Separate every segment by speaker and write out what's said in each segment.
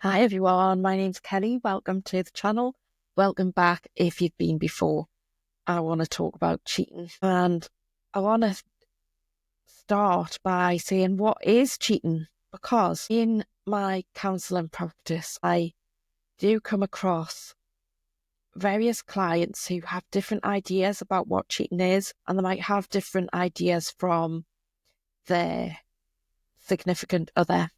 Speaker 1: Hi everyone, my name's Kelly. Welcome to the channel. Welcome back if you've been before. I want to talk about cheating, and I want to start by saying what is cheating, because in my counselling practice I do come across various clients who have different ideas about what cheating is, and they might have different ideas from their significant other.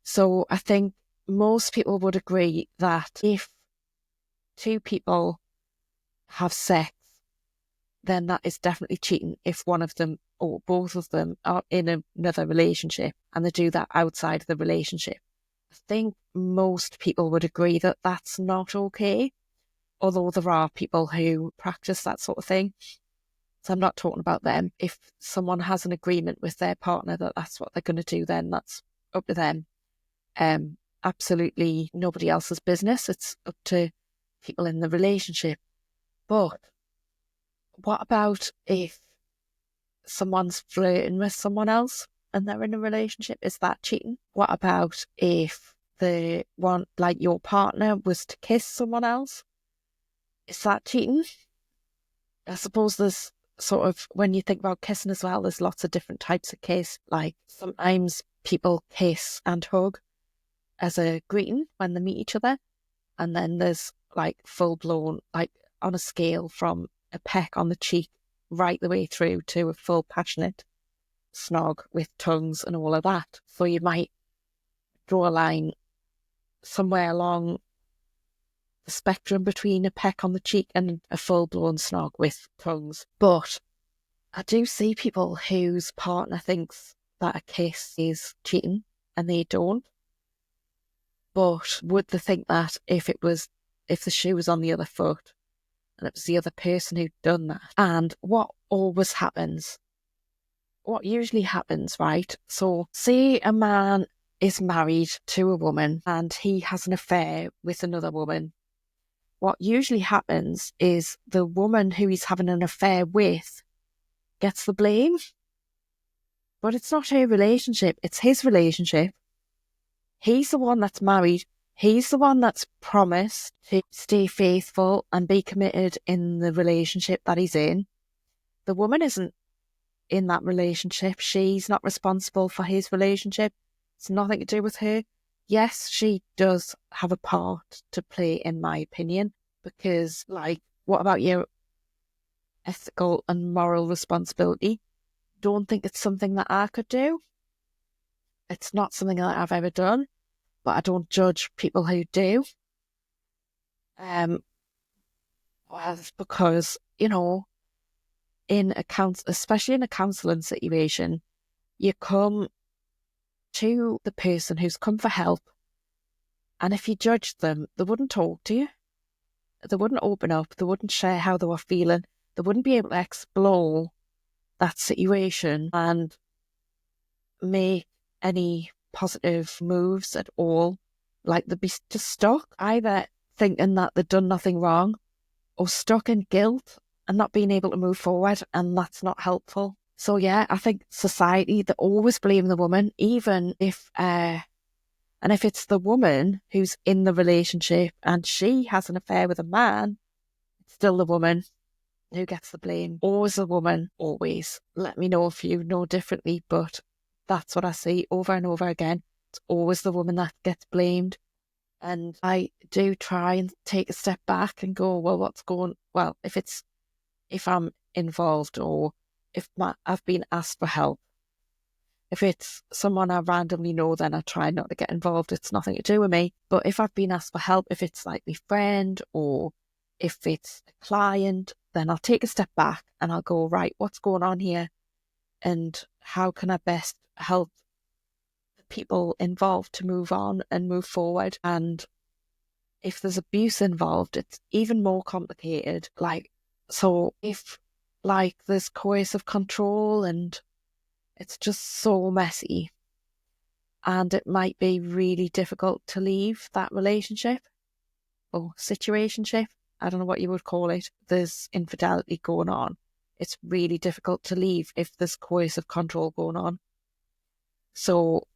Speaker 1: So I think most people would agree that if two people have sex, then that is definitely cheating if one of them or both of them are in another relationship and they do that outside of the relationship. I think most people would agree that that's not okay, although there are people who practice that sort of thing. So I'm not talking about them. If someone has an agreement with their partner that that's what they're going to do, then that's up to them. Absolutely nobody else's business. It's up to people in the relationship. But what about if someone's flirting with someone else and they're in a relationship? Is that cheating? What about if the one, like your partner, was to kiss someone else? Is that cheating? I suppose there's sort of, when you think about kissing as well, there's lots of different types of kiss. Like sometimes people kiss and hug as a greeting when they meet each other. And then there's like full blown, like on a scale from a peck on the cheek right the way through to a full passionate snog with tongues and all of that. So you might draw a line somewhere along the spectrum between a peck on the cheek and a full blown snog with tongues. But I do see people whose partner thinks that a kiss is cheating and they don't. But would they think that if the shoe was on the other foot and it was the other person who'd done that? And what usually happens, right? So say a man is married to a woman and he has an affair with another woman. What usually happens is the woman who he's having an affair with gets the blame. But it's not her relationship, it's his relationship. He's the one that's married. He's the one that's promised to stay faithful and be committed in the relationship that he's in. The woman isn't in that relationship. She's not responsible for his relationship. It's nothing to do with her. Yes, she does have a part to play, in my opinion, because, like, what about your ethical and moral responsibility? Don't think it's something that I could do. It's not something that I've ever done, but I don't judge people who do. Well, it's because, especially in a counselling situation, you come to the person who's come for help, and if you judged them, they wouldn't talk to you. They wouldn't open up. They wouldn't share how they were feeling. They wouldn't be able to explore that situation and make any positive moves at all. Like, they'd be just stuck, either thinking that they'd done nothing wrong or stuck in guilt and not being able to move forward, and that's not helpful. So yeah, I think society, they always blame the woman, even if and if it's the woman who's in the relationship and she has an affair with a man, it's still the woman who gets the blame. Always the woman, always. Let me know if you know differently, but that's what I see over and over again. It's always the woman that gets blamed. And I do try and take a step back and go, well, if I'm involved, or if I've been asked for help. If it's someone I randomly know, then I try not to get involved. It's nothing to do with me. But if I've been asked for help, if it's like my friend or if it's a client, then I'll take a step back and I'll go, right, what's going on here? And how can I best help the people involved to move on and move forward? And if there's abuse involved, it's even more complicated. So if there's coercive control, and it's just so messy, and it might be really difficult to leave that relationship or situationship. I don't know what you would call it. There's infidelity going on. It's really difficult to leave if there's coercive control going on. So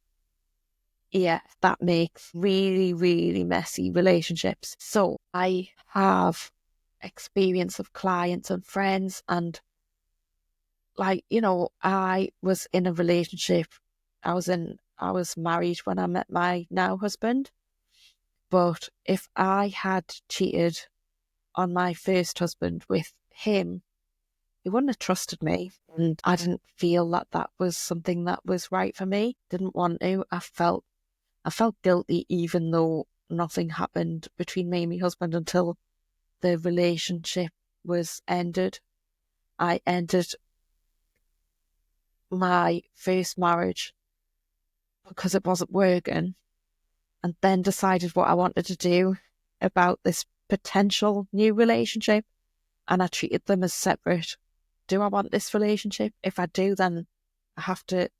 Speaker 1: Yeah, that makes really, really messy relationships. So I have experience of clients and friends, and I was in a relationship. I was married when I met my now husband. But if I had cheated on my first husband with him, he wouldn't have trusted me. And I didn't feel that that was something that was right for me. Didn't want to. I felt guilty even though nothing happened between me and my husband until the relationship was ended. I ended my first marriage because it wasn't working, and then decided what I wanted to do about this potential new relationship. And I treated them as separate. Do I want this relationship? If I do, then I have to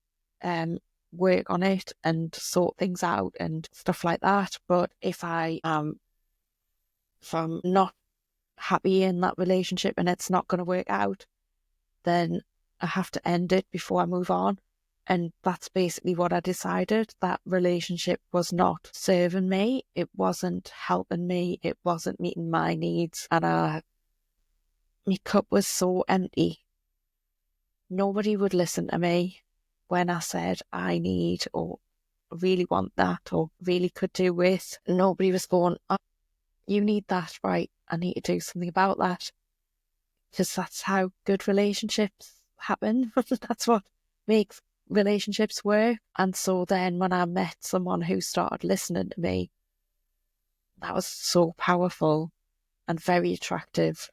Speaker 1: work on it and sort things out and stuff like that. But if I'm not happy in that relationship and it's not going to work out, then I have to end it before I move on. And that's basically what I decided. That relationship was not serving me. It wasn't helping me. It wasn't meeting my needs. And my cup was so empty. Nobody would listen to me when I said I need or really want that or really could do with. Nobody was going, oh, you need that, right? I need to do something about that. Because that's how good relationships happen. That's what makes relationships work. And so then when I met someone who started listening to me, that was so powerful and very attractive.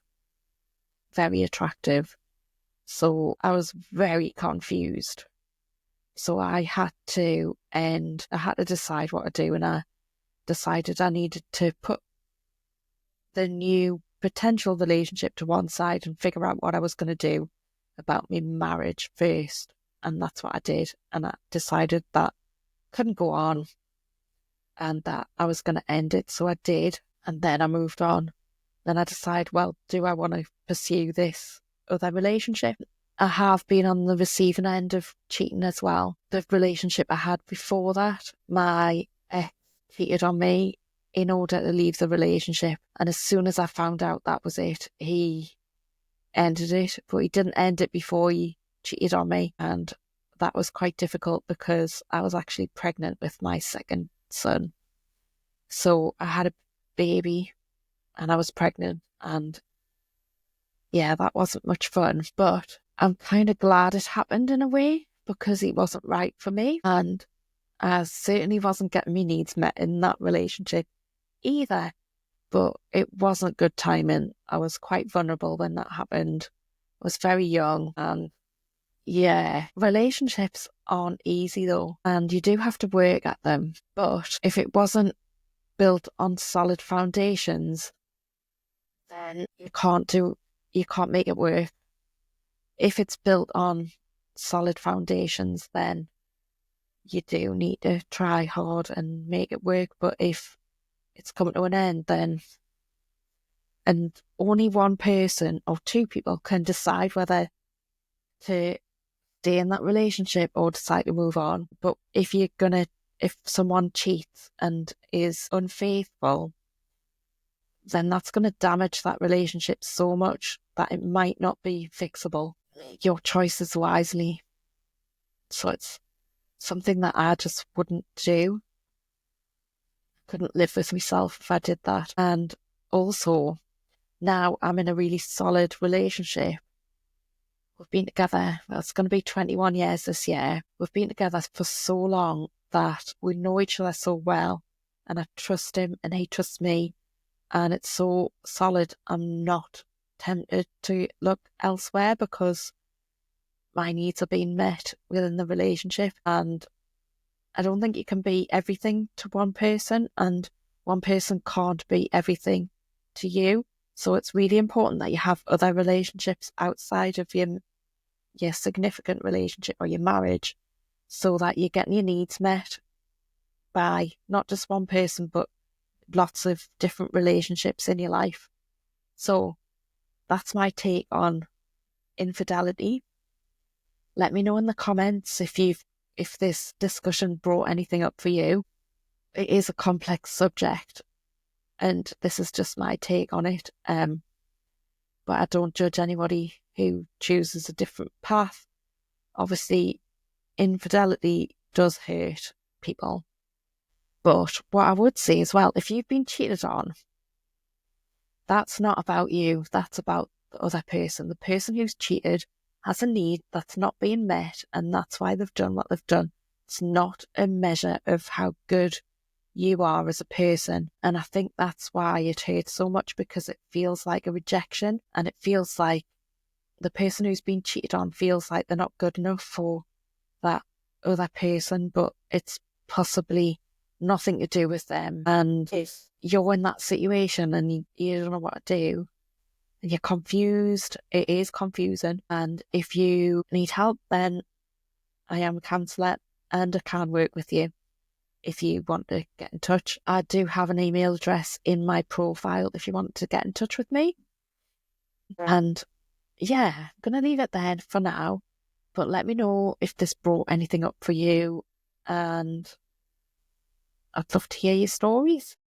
Speaker 1: Very attractive. So I was very confused. So I had to decide what to do, and I decided I needed to put the new potential relationship to one side and figure out what I was going to do about my marriage first. And that's what I did. And I decided that couldn't go on and that I was going to end it. So I did. And then I moved on. Then I decided, well, do I want to pursue this other relationship? I have been on the receiving end of cheating as well. The relationship I had before that, my ex cheated on me in order to leave the relationship. And as soon as I found out that was it, he ended it. But he didn't end it before he cheated on me. And that was quite difficult because I was actually pregnant with my second son. So I had a baby and I was pregnant, and yeah, that wasn't much fun. But I'm kind of glad it happened in a way because it wasn't right for me. And I certainly wasn't getting my needs met in that relationship either. But it wasn't good timing. I was quite vulnerable when that happened. I was very young. And yeah, relationships aren't easy though. And you do have to work at them. But if it wasn't built on solid foundations, then you can't make it work. If it's built on solid foundations, then you do need to try hard and make it work. But if it's coming to an end, then and only one person or two people can decide whether to stay in that relationship or decide to move on. But if someone cheats and is unfaithful, then that's going to damage that relationship so much that it might not be fixable. Make your choices wisely. So it's something that I just wouldn't do. Couldn't live with myself if I did that. And also, now I'm in a really solid relationship. We've been together, well, it's going to be 21 years this year. We've been together for so long that we know each other so well. And I trust him and he trusts me. And it's so solid. I'm not tempted to look elsewhere because my needs are being met within the relationship. And I don't think you can be everything to one person, and one person can't be everything to you. So it's really important that you have other relationships outside of your significant relationship or your marriage, so that you're getting your needs met by not just one person, but lots of different relationships in your life. So that's my take on infidelity. Let me know in the comments if you've if this discussion brought anything up for you. It is a complex subject, and this is just my take on it. But I don't judge anybody who chooses a different path. Obviously, infidelity does hurt people. But what I would say as well, if you've been cheated on, that's not about you. That's about the other person. The person who's cheated has a need that's not being met, and that's why they've done what they've done. It's not a measure of how good you are as a person. And I think that's why it hurts so much, because it feels like a rejection, and it feels like the person who's been cheated on feels like they're not good enough for that other person, but it's possibly nothing to do with them. And if you're in that situation and you don't know what to do, and you're confused, it is confusing. And if you need help, then I am a counsellor and I can work with you. If you want to get in touch, I do have an email address in my profile if you want to get in touch with me. And yeah, I'm going to leave it there for now, but let me know if this brought anything up for you, and I'd love to hear your stories.